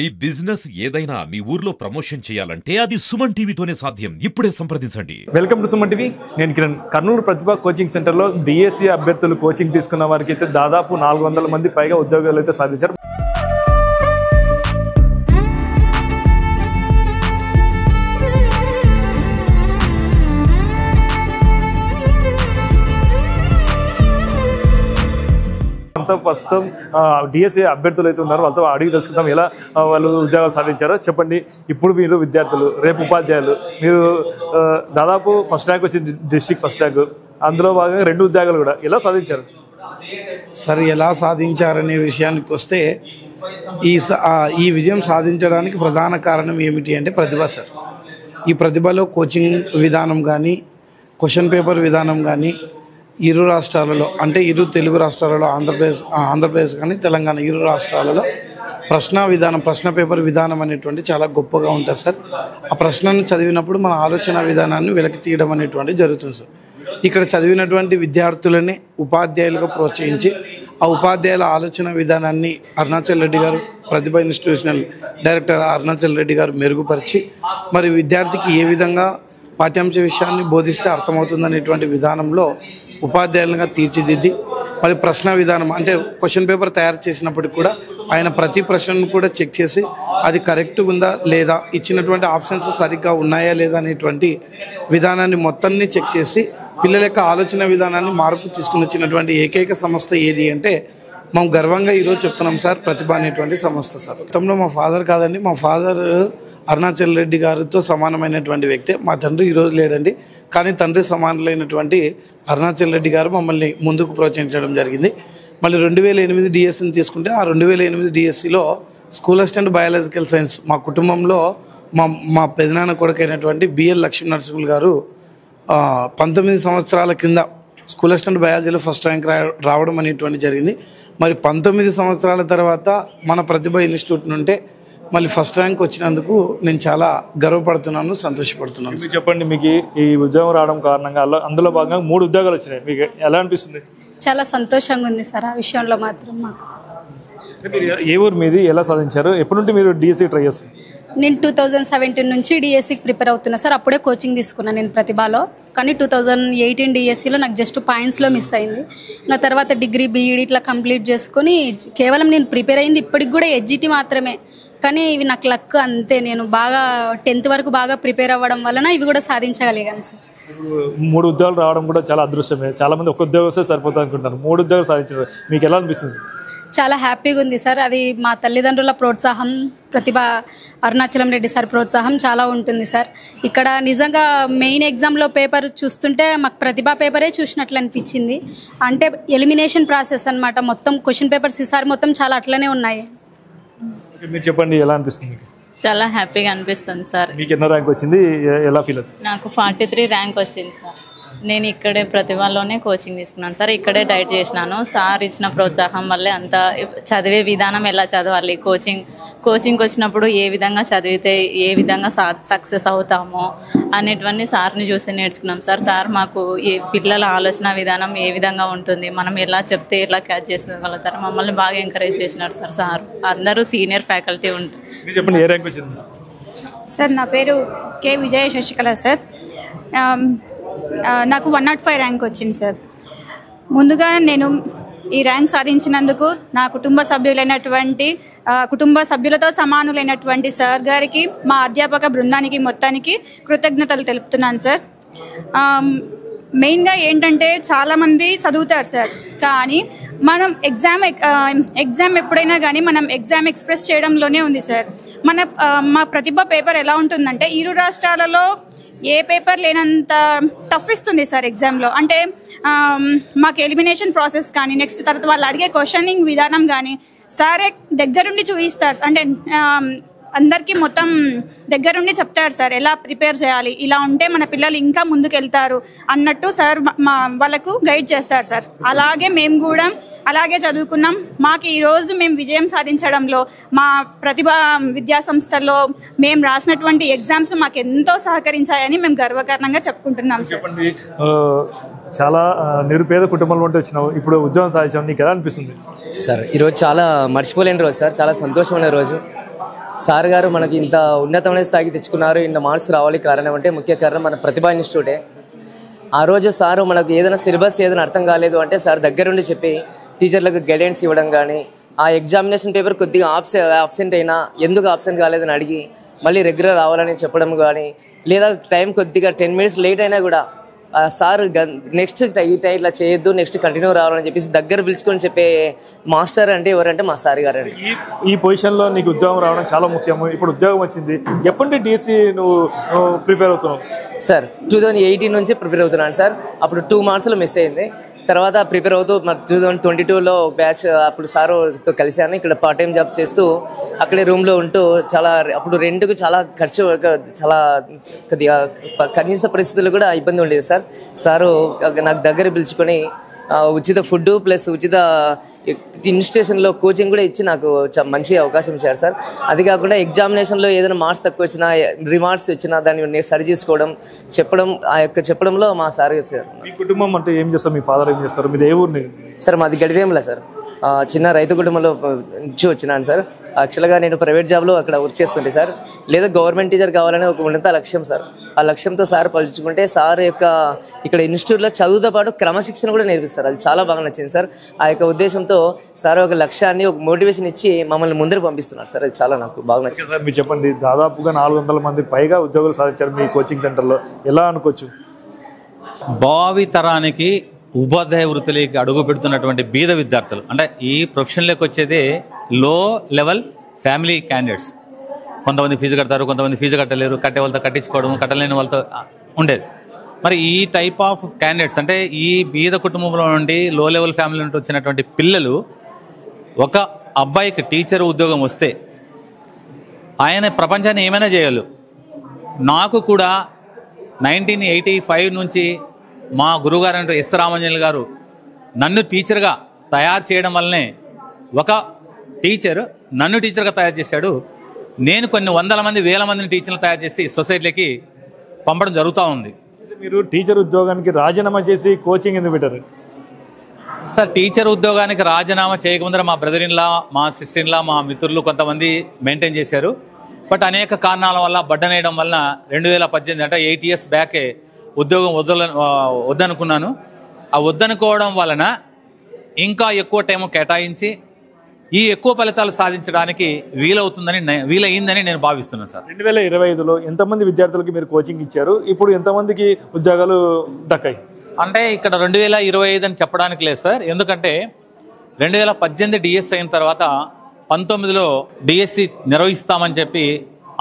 ఈ బిజినెస్ ఏదైనా మీ ఊర్లో ప్రమోషన్ చేయాలంటే అది సుమన్ టీవీతోనే సాధ్యం. ఇప్పుడే సంప్రదించండి. Welcome to Suman TV. నేను కిరణ్. కర్నూలు ప్రతిభ కోచింగ్ సెంటర్లో డిఎస్సి అభ్యర్థులు కోచింగ్ తీసుకున్న వారికి అయితే దాదాపు 400 మంది పైగా ఉద్యోగాలు అయితే సాధించారు. ప్రస్తుతం డిఎస్సి అభ్యర్థులు అయితే ఉన్నారు. వాళ్ళతో అడిగి తెలుసుకుందాం ఎలా వాళ్ళు ఉద్యోగాలు సాధించారో. చెప్పండి, ఇప్పుడు మీరు విద్యార్థులు, రేపు ఉపాధ్యాయులు, మీరు దాదాపు ఫస్ట్ ర్యాంక్ వచ్చింది, డిస్ట్రిక్ట్ ఫస్ట్ ర్యాంక్, అందులో భాగంగా 2 ఉద్యోగాలు కూడా ఎలా సాధించారు? సార్, ఎలా సాధించారనే విషయానికి వస్తే ఈ విజయం సాధించడానికి ప్రధాన కారణం ఏమిటి అంటే ప్రతిభ సార్. ఈ ప్రతిభలో కోచింగ్ విధానం కానీ, క్వశ్చన్ పేపర్ విధానం కానీ, ఇరు రాష్ట్రాలలో అంటే ఇరు తెలుగు రాష్ట్రాలలో ఆంధ్రప్రదేశ్ కానీ తెలంగాణ ఇరు రాష్ట్రాలలో ప్రశ్న పేపర్ విధానం అనేటువంటి చాలా గొప్పగా ఉంటుంది సార్. ఆ ప్రశ్నను చదివినప్పుడు మన ఆలోచన విధానాన్ని వెలికి తీయడం అనేటువంటి జరుగుతుంది సార్. ఇక్కడ చదివినటువంటి విద్యార్థులని ఉపాధ్యాయులుగా ప్రోత్సహించి ఆ ఉపాధ్యాయుల ఆలోచన విధానాన్ని అరుణాచల్ రెడ్డి గారు, ప్రతిభ ఇన్స్టిట్యూషనల్ డైరెక్టర్ అరుణాచల్ రెడ్డి గారు మెరుగుపరిచి మరి విద్యార్థికి ఏ విధంగా పాఠ్యాంశ విషయాన్ని బోధిస్తే అర్థమవుతుందనేటువంటి విధానంలో ఉపాధ్యాయులుగా తీర్చిదిద్ది మరి ప్రశ్న విధానం అంటే క్వశ్చన్ పేపర్ తయారు చేసినప్పటికి కూడా ఆయన ప్రతి ప్రశ్నను కూడా చెక్ చేసి అది కరెక్ట్గా ఉందా లేదా, ఇచ్చినటువంటి ఆప్షన్స్ సరిగ్గా ఉన్నాయా లేదా అనేటువంటి విధానాన్ని మొత్తాన్ని చెక్ చేసి పిల్లల యొక్క ఆలోచన విధానాన్ని మార్పు తీసుకుని వచ్చినటువంటి ఏకైక సంస్థ ఏది అంటే మేము గర్వంగా ఈరోజు చెప్తున్నాం సార్, ప్రతిభ అనేటువంటి సంస్థ సార్. మొత్తంలో మా ఫాదర్ కాదండి, మా ఫాదర్ అరుణాచల్ రెడ్డి గారితో సమానమైనటువంటి వ్యక్తే. మా తండ్రి ఈరోజు లేడండి, కానీ తండ్రి సమానులైనటువంటి అరుణాచల్ రెడ్డి గారు మమ్మల్ని ముందుకు ప్రోత్సహించడం జరిగింది. మళ్ళీ 2008 డిఎస్సిని తీసుకుంటే ఆ 2008 డిఎస్సిలో స్కూల్ అసిస్టెంట్ బయాలజికల్ సైన్స్ మా కుటుంబంలో మా పెదనాన్న కొడుకైనటువంటి బిఎల్ లక్ష్మీ నరసింహులు గారు 19 సంవత్సరాల కింద స్కూల్ అసిస్టెంట్ బయాలజీలో ఫస్ట్ ర్యాంక్ రావడం అనేటువంటి జరిగింది. మరి 19 సంవత్సరాల తర్వాత మన ప్రతిభ ఇన్స్టిట్యూట్ నుండే మళ్ళీ ఫస్ట్ ర్యాంక్ వచ్చినందుకు నేను చాలా గర్వపడుతున్నాను, సంతోషపడుతున్నాను. మీరు చెప్పండి, మీకు ఈ ఉద్యోగం రావడం కారణంగా అందులో భాగంగా 3 ఉద్యోగాలు వచ్చినాయి, మీకు ఎలా అనిపిస్తుంది? చాలా సంతోషంగా ఉంది సార్. ఆ విషయంలో మాత్రం మాకు. మీరు ఏ ఊరు మీది, ఎలా సాధించారు, ఎప్పటి నుండి మీరు డిఎస్సి ట్రై చేస్తారు? నేను 2017 నుంచి డిఎస్సికి ప్రిపేర్ అవుతున్నా సార్. అప్పుడే కోచింగ్ తీసుకున్నాను నేను ప్రతిభలో. కానీ 2018 డిఎస్సిలో నాకు జస్ట్ పాయింట్స్లో మిస్ అయింది. నా తర్వాత డిగ్రీ బీఈడి ఇట్లా కంప్లీట్ చేసుకొని కేవలం నేను ప్రిపేర్ అయింది ఇప్పటికి కూడా ఎడ్జిటి మాత్రమే. కానీ ఇవి నాకు లక్ అంతే. నేను బాగా 10th వరకు బాగా ప్రిపేర్ అవ్వడం వలన ఇవి కూడా సాధించగలిగాను సార్. 3 ఉద్యోగాలు రావడం కూడా చాలా అదృష్టమే. చాలా మంది 1 ఉద్యోగం వస్తే సరిపోతుంది అనుకుంటారు, 3 ఉద్యోగాలు సాధించడం మీకు ఎలా అనిపిస్తుంది? చాలా హ్యాపీగా ఉంది సార్. అది మా తల్లిదండ్రుల ప్రోత్సాహం, ప్రతిభ అరుణాచలం రెడ్డి సార్ ప్రోత్సాహం చాలా ఉంటుంది సార్. ఇక్కడ నిజంగా మెయిన్ ఎగ్జామ్లో పేపర్ చూస్తుంటే మాకు ప్రతిభ పేపరే చూసినట్లు అనిపించింది. అంటే ఎలిమినేషన్ ప్రాసెస్ అనమాట. మొత్తం క్వశ్చన్ పేపర్స్ ఈసారి మొత్తం చాలా అట్లనే ఉన్నాయి. మీరు చెప్పండి, ఎలా అనిపిస్తుంది? చాలా హ్యాపీగా అనిపిస్తుంది సార్. మీకు ఎన్నో ర్యాంక్ వచ్చింది, ఎలా ఫీల్ అవుతుంది? నాకు 43 ర్యాంక్ వచ్చింది సార్. నేను ఇక్కడే ప్రతిభలోనే కోచింగ్ తీసుకున్నాను సార్. ఇక్కడే డైట్ చేసినాను. సార్ ఇచ్చిన ప్రోత్సాహం వల్లే అంత చదివే విధానం ఎలా చదవాలి, కోచింగ్కి వచ్చినప్పుడు ఏ విధంగా చదివితే ఏ విధంగా సక్సెస్ అవుతామో అనేటువంటి సార్ని చూసి నేర్చుకున్నాం సార్. సార్ మాకు పిల్లల ఆలోచన విధానం ఏ విధంగా ఉంటుంది, మనం ఎలా చెప్తే ఎలా క్యాచ్ చేసుకోగలుగుతారు, మమ్మల్ని బాగా ఎంకరేజ్ చేసినారు సార్. సార్ అందరూ సీనియర్ ఫ్యాకల్టీ ఉంటారు. సార్, నా పేరు కే విజయ శశికళ సార్. నాకు 105 ర్యాంక్ వచ్చింది సార్. ముందుగా నేను ఈ ర్యాంక్ సాధించినందుకు నా కుటుంబ సభ్యులతో సమానులైనటువంటి సార్ గారికి, మా అధ్యాపక బృందానికి మొత్తానికి కృతజ్ఞతలు తెలుపుతున్నాను సార్. మెయిన్గా ఏంటంటే చాలామంది చదువుతారు సార్, కానీ మనం ఎగ్జామ్ ఎప్పుడైనా కానీ మనం ఎగ్జామ్ ఎక్స్ప్రెస్ చేయడంలోనే ఉంది సార్. మా ప్రతిభ పేపర్ ఎలా ఉంటుందంటే ఇరు రాష్ట్రాలలో ఏ పేపర్ లేనంత టఫ్ ఇస్తుంది సార్ ఎగ్జామ్లో. అంటే మాకు ఎలిమినేషన్ ప్రాసెస్ కానీ, నెక్స్ట్ తర్వాత వాళ్ళు అడిగే క్వశ్చనింగ్ విధానం కానీ సారే దగ్గరుండి చూపిస్తారు. అంటే అందరికీ మొత్తం దగ్గరుండి చెప్తారు సార్, ఎలా ప్రిపేర్ చేయాలి, ఇలా ఉంటే మన పిల్లలు ఇంకా ముందుకు వెళ్తారు అన్నట్టు సార్ వాళ్ళకు గైడ్ చేస్తారు సార్. అలాగే మేము కూడా అలాగే చదువుకున్నాం. మాకు ఈరోజు మేము విజయం సాధించడంలో మా ప్రతిభ విద్యా సంస్థల్లో మేము రాసినటువంటి ఎగ్జామ్స్ మాకు ఎంతో సహకరించాయని మేము గర్వకారణంగా చెప్పుకుంటున్నాం సార్. చాలా నిరుపేద కుటుంబంలో ఉంటే వచ్చినావు, ఇప్పుడు ఉద్యోగం సాధించావు, నీకు ఎలా అనిపిస్తుంది? సార్ ఈరోజు చాలా మర్చిపోలేని రోజు సార్, చాలా సంతోషమైన రోజు. సార్ గారు మనకి ఇంత ఉన్నతమైన స్థాయికి తెచ్చుకున్నారు, ఇంత మార్క్స్ రావాలి. కారణం అంటే ముఖ్య కారణం మన ప్రతిభా ఇన్స్టిట్యూటే. ఆ రోజు సారు మనకు ఏదైనా సిలబస్ ఏదైనా అర్థం కాలేదు అంటే సార్ దగ్గరుండి చెప్పి టీచర్లకు గైడెన్స్ ఇవ్వడం కానీ, ఆ ఎగ్జామినేషన్ పేపర్ కొద్దిగా ఆబ్సెంట్ అయినా ఎందుకు ఆబ్సెంట్ కాలేదని అడిగి మళ్ళీ రెగ్యులర్ రావాలని చెప్పడం కానీ, లేదా టైం కొద్దిగా 10 minutes లేట్ అయినా కూడా సార్ నెక్స్ట్ ఇట్లా చేయొద్దు, నెక్స్ట్ కంటిన్యూ రావాలని చెప్పేసి దగ్గర పిలుచుకొని చెప్పే మాస్టర్ అంటే ఎవరంటే మా సార్ గారు అండి. ఈ పొజిషన్లో నీకు ఉద్యోగం రావడం చాలా ముఖ్యము. ఇప్పుడు ఉద్యోగం వచ్చింది, ఎప్పటి డిఎస్సి నువ్వు ప్రిపేర్ అవుతున్నావు? సార్ 2018 నుంచి ప్రిపేర్ అవుతున్నాను సార్. అప్పుడు 2 monthsలో మిస్ అయింది. తర్వాత ప్రిపేర్ అవుతూ 2022లో బ్యాచ్ అప్పుడు సార్తో కలిశాను. ఇక్కడ పార్ట్ టైం జాబ్ చేస్తూ అక్కడే రూమ్లో ఉంటూ చాలా అప్పుడు రెంట్కు చాలా ఖర్చు, చాలా కొద్దిగా కనీస పరిస్థితులు కూడా ఇబ్బంది ఉండేది సార్. సారు నాకు దగ్గర పిలుచుకొని ఉచిత ఫుడ్ ప్లస్ ఉచిత ఇన్స్టిట్యూషన్లో కోచింగ్ కూడా ఇచ్చి నాకు మంచి అవకాశం ఇచ్చారు సార్. అది కాకుండా ఎగ్జామినేషన్లో ఏదైనా మార్క్స్ తక్కువ వచ్చినా, రిమార్క్స్ వచ్చినా దాన్ని సరి చేసుకోవడం, చెప్పడంలో మా సార్ సార్. మీ కుటుంబం అంటే ఏం చేస్తారు? మీ ఫాదర్ ఏం చేస్తారు? మీరు ఏ ఊరిని? సార్ మాది గడివేముల సార్. చిన్న రైతు కుటుంబంలో నుంచి వచ్చినాను సార్. యాక్చువల్గా నేను ప్రైవేట్ జాబ్లో అక్కడ వర్క్ చేస్తుంటే సార్, లేదా గవర్నమెంట్ టీచర్ కావాలని ఒక ఉన్నత లక్ష్యం సార్. ఆ లక్ష్యంతో సార్ పలుచుకుంటే సార్ యొక్క ఇక్కడ ఇన్స్టిట్యూట్లో చదువుతో పాటు క్రమశిక్షణ కూడా నేర్పిస్తారు. అది చాలా బాగా నచ్చింది సార్. ఆ యొక్క ఉద్దేశంతో సార్ ఒక లక్ష్యాన్ని, ఒక మోటివేషన్ ఇచ్చి మమ్మల్ని ముందరకు పంపిస్తున్నారు సార్. అది చాలా నాకు బాగా నచ్చింది సార్. మీరు చెప్పండి, దాదాపుగా 400 మంది పైగా ఉద్యోగులు సాధించారు మీ కోచింగ్ సెంటర్లో, ఎలా అనుకోవచ్చు? భావి తరానికి ఉపాధ్యాయ వృత్తిలోకి అడుగు పెడుతున్నటువంటి బీద విద్యార్థులు, అంటే ఈ ప్రొఫెషన్లోకి వచ్చేదే లో లెవెల్ ఫ్యామిలీ క్యాండిడేట్స్. కొంతమంది ఫీజు కడతారు, కొంతమంది ఫీజు కట్టలేరు, కట్టే వాళ్ళతో కట్టించుకోవడం, కట్టలేని వాళ్ళతో ఉండేది. మరి ఈ టైప్ ఆఫ్ క్యాండిడేట్స్, అంటే ఈ బీద కుటుంబంలో నుండి లో లెవెల్ ఫ్యామిలీ నుండి వచ్చినటువంటి పిల్లలు, ఒక అబ్బాయికి టీచర్ ఉద్యోగం వస్తే ఆయన ప్రపంచాన్ని ఏమైనా చేయగలరు. నాకు కూడా 1985 నుంచి మా గురువుగారు అంటే ఎస్ రామాంజనేయులు గారు నన్ను టీచర్గా తయారు చేయడం వల్లనే, ఒక టీచర్ నన్ను టీచర్గా తయారు చేశాడు. నేను కొన్ని 100 మంది 1000 మందిని టీచర్లు తయారు చేసి సొసైటీలోకి పంపడం జరుగుతూ ఉంది. మీరు టీచర్ ఉద్యోగానికి రాజీనామా చేసి కోచింగ్ ఎందుకు పెట్టారు? సార్, టీచర్ ఉద్యోగానికి రాజీనామా చేయకముందర మా బ్రదర్ ఇన్లా, మా సిస్టర్ ఇన్లా, మా మిత్రులు కొంతమంది మెయింటైన్ చేశారు. బట్ అనేక కారణాల వల్ల బడ్డనేయడం వల్ల 2018 అంటే 8 years బ్యాకే ఉద్యోగం వద్దనుకున్నాను. ఆ వద్దనుకోవడం వలన ఇంకా ఎక్కువ టైం కేటాయించి ఈ ఎక్కువ ఫలితాలు సాధించడానికి వీలైందని నేను భావిస్తున్నాను సార్. 2025లో ఎంతమంది విద్యార్థులకి మీరు కోచింగ్ ఇచ్చారు? ఇప్పుడు ఎంతమందికి ఉద్యోగాలు దక్కాయి? అంటే ఇక్కడ 2025 అని చెప్పడానికి లేదు సార్. ఎందుకంటే 2018 డిఎస్సి అయిన తర్వాత 19లో డిఎస్సి నిర్వహిస్తామని చెప్పి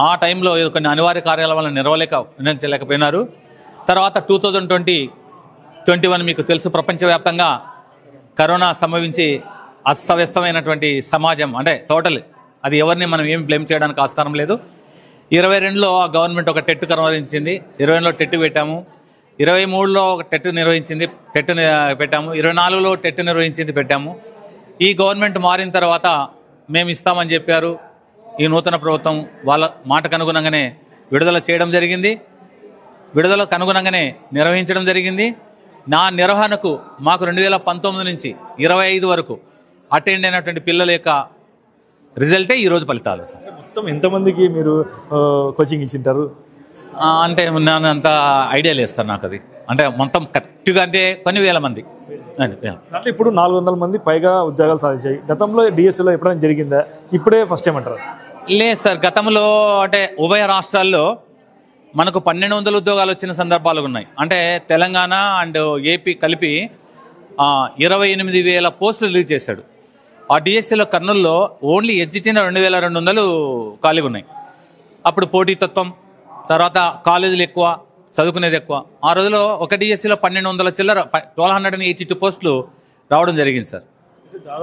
ఆ టైంలో కొన్ని అనివార్య కార్యాల వల్ల నిర్వహించలేకపోయినారు. తర్వాత 2021 మీకు తెలుసు, ప్రపంచవ్యాప్తంగా కరోనా సంభవించి అస్తవ్యస్తమైనటువంటి సమాజం, అంటే టోటల్ అది ఎవరిని మనం ఏం బ్లేమ్ చేయడానికి ఆస్కారం లేదు. 22లో గవర్నమెంట్ ఒక టెట్ నిర్వహించింది, 22లో టెట్ పెట్టాము, 23లో ఒక టెట్ నిర్వహించింది, టెట్ పెట్టాము, 24లో టెట్ నిర్వహించింది పెట్టాము. ఈ గవర్నమెంట్ మారిన తర్వాత మేము ఇస్తామని చెప్పారు. ఈ నూతన ప్రభుత్వం వాళ్ళ మాటకు అనుగుణంగానే విడుదల చేయడం జరిగింది, విడుదలకు అనుగుణంగానే నిర్వహించడం జరిగింది. నా నిర్వహణకు మాకు 2019 నుంచి 25 వరకు అటెండ్ అయినటువంటి పిల్లల యొక్క రిజల్టే ఈరోజు ఫలితాలు సార్. మొత్తం ఎంతమందికి మీరు కోచింగ్ ఇచ్చింటారు? అంటే నేను అంత ఐడియా లేదు సార్ నాకు. అది అంటే మొత్తం కరెక్ట్గా అంటే కొన్ని వేల మంది. అంటే ఇప్పుడు 400 మంది పైగా ఉద్యోగాలు సాధించాయి. గతంలో డిఎస్సిలో ఎప్పుడైనా జరిగిందా? ఇప్పుడే ఫస్ట్ టైం అంటారు? లేదు సార్, గతంలో అంటే ఉభయ రాష్ట్రాల్లో మనకు 1200 ఉద్యోగాలు వచ్చిన సందర్భాలు ఉన్నాయి. అంటే తెలంగాణ అండ్ ఏపీ కలిపి 28,000 పోస్టులు రిలీజ్ చేశాడు. ఆ డిఎస్సిలో కర్నూలులో ఓన్లీ ఎడ్జిటీన 2,200 ఖాళీగా ఉన్నాయి. అప్పుడు పోటీతత్వం, తర్వాత కాలేజీలు ఎక్కువ, చదువుకునేది ఎక్కువ. ఆ రోజులో ఒక డిఎస్సిలో 1200 చిల్లర 1282 పోస్టులు రావడం జరిగింది సార్.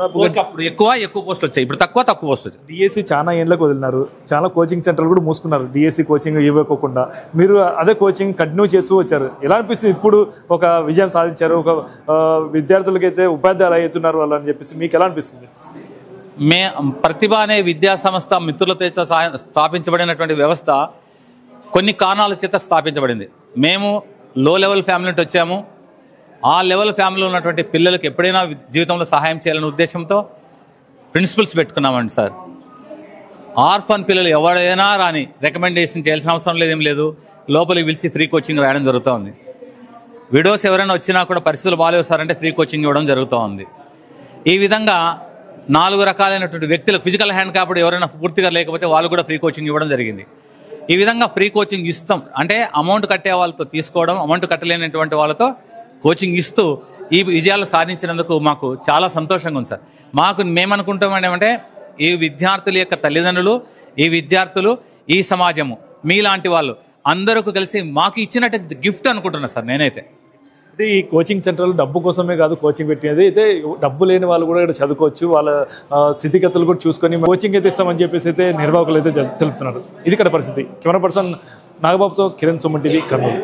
అప్పుడు ఎక్కువ పోస్టులు వచ్చాయి, ఇప్పుడు తక్కువ పోస్టులు వచ్చాయి. డిఎస్సి చాలా ఏళ్ళకు వదిలినారు, చాలా కోచింగ్ సెంటర్లు కూడా మూసుకున్నారు డిఎస్సి కోచింగ్ ఇవ్వకోకుండా. మీరు అదే కోచింగ్ కంటిన్యూ చేస్తూ వచ్చారు. ఎలా అనిపిస్తుంది? ఇప్పుడు ఒక విజయం సాధించారు, ఒక విద్యార్థులకైతే ఉపాధ్యాయులు అవుతున్నారు వాళ్ళు అని చెప్పేసి మీకు ఎలా అనిపిస్తుంది? ప్రతిభ అనే విద్యా సంస్థ మిత్రులతో స్థాపించబడినటువంటి వ్యవస్థ కొన్ని కారణాల చేత స్థాపించబడింది. మేము లో లెవెల్ ఫ్యామిలీ నుండి వచ్చాము. ఆ లెవెల్ ఫ్యామిలీలో ఉన్నటువంటి పిల్లలకు ఎప్పుడైనా జీవితంలో సహాయం చేయాలనే ఉద్దేశంతో ప్రిన్సిపల్స్ పెట్టుకున్నామండి సార్. ఆర్ఫన్ పిల్లలు ఎవరైనా రాని రికమెండేషన్ చేయాల్సిన అవసరం లేదేం లేదు, లోపలికి పిలిచి ఫ్రీ కోచింగ్ రాయడం జరుగుతూ ఉంది. విడోస్ ఎవరైనా వచ్చినా కూడా పరిస్థితులు బాగాలేవు సార్ అంటే ఫ్రీ కోచింగ్ ఇవ్వడం జరుగుతూ ఉంది. ఈ విధంగా 4 రకాలైనటువంటి వ్యక్తులకు ఫిజికల్ హ్యాండ్ కాబట్టి ఎవరైనా పూర్తిగా లేకపోతే వాళ్ళు కూడా ఫ్రీ కోచింగ్ ఇవ్వడం జరిగింది. ఈ విధంగా ఫ్రీ కోచింగ్ ఇస్తాం అంటే అమౌంట్ కట్టే వాళ్ళతో తీసుకోవడం, అమౌంట్ కట్టలేనటువంటి వాళ్ళతో కోచింగ్ ఇస్తూ ఈ విజయాలు సాధించినందుకు మాకు చాలా సంతోషంగా ఉంది సార్. మేమనుకుంటాం ఏమంటే ఈ విద్యార్థుల యొక్క తల్లిదండ్రులు, ఈ విద్యార్థులు, ఈ సమాజము మీలాంటి వాళ్ళు అందరూ కలిసి మాకు ఇచ్చినట్టు గిఫ్ట్ అనుకుంటున్నా సార్ నేనైతే. అయితే ఈ కోచింగ్ సెంటర్లు డబ్బు కోసమే కాదు కోచింగ్ పెట్టినది, అయితే డబ్బు లేని వాళ్ళు కూడా ఇక్కడ చదువుకోవచ్చు, వాళ్ళ స్థితిగతులు కూడా చూసుకొని కోచింగ్ అయితే ఇస్తామని చెప్పేసి అయితే నిర్వాహకులు అయితే తెలుపుతున్నారు. ఇది ఇక్కడ పరిస్థితి. కెమెరా పర్సన్ నాగబాబుతో కిరణ్, సుమన్ టీవీ, కర్నూలు.